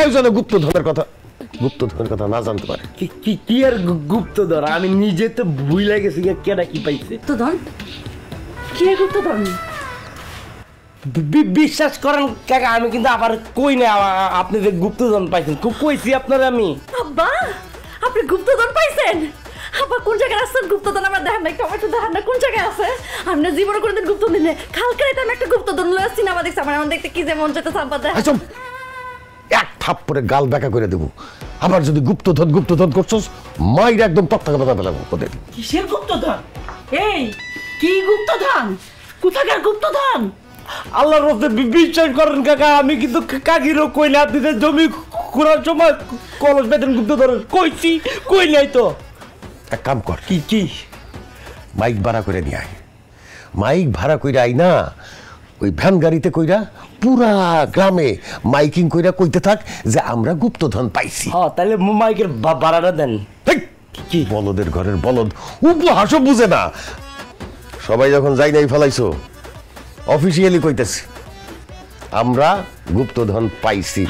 কেউ যেন গুপ্তধনের কথা না জানতে পারে। কি আর গুপ্তধন? আমি নিজে তো ভুলে গেছি কেডা কি পাইছে। গুপ্তধন? কি আর গুপ্তধন? বিশ্বাস করেন কাকা, আমি কিন্তু আবার কই না আপনি যে গুপ্তধন পাইছেন। কইছি আপনারা আমি। আব্বা আপনি গুপ্তধন পাইছেন? আব্বা কোন জায়গায় আছেন গুপ্তধন? আমার দেখেন না, একটু দেখেন না কোন জায়গায় আছে। আমি না জীবনে কোনোদিন গুপ্তধন দিনে কালকে রাতে আমি একটা গুপ্তধন লয়ে আসছি না। আমার দেখছি আমার দেখতে কি যে মন চাইতে আব্বা দেখ। এক থাপ্পড়ে গাল ব্যাকা করে দেবো। আবার যদি গুপ্তধন করছস মাইরা একদম তত্ত্বাকে বাধা পেলাম ওদের। কিসের গুপ্তধন? এই কি গুপ্তধন? কোথাকার গুপ্তধন? আল্লাহর রহমতে বিশ্বাস করেন কাকা, আমি কিন্তু কাকিরও কই না। আপনি যে জমি কুড়ার সময় কলস বেতন গুপ্তধন কইছি, কই নাই তো। এক কাম কর, কি মাইক ভাড়া করে নিয়ে আয়। মাইক ভাড়া কইরা আই না, ওই ভ্যান গাড়িতে কইরা পুরা গ্রামে মাইকিং কইরা কইতে থাক যে আমরা গুপ্তধন পাইছি। হ্যাঁ তাহলে মাইকের ভাড়াটা দেন। কি বলদের ঘরের বলদ, উপহাসও বুঝে না। সবাই যখন যাই নাই ফেলাইছো, অফিসিয়ালি কইতেছি আমরা গুপ্তধন পাইছি।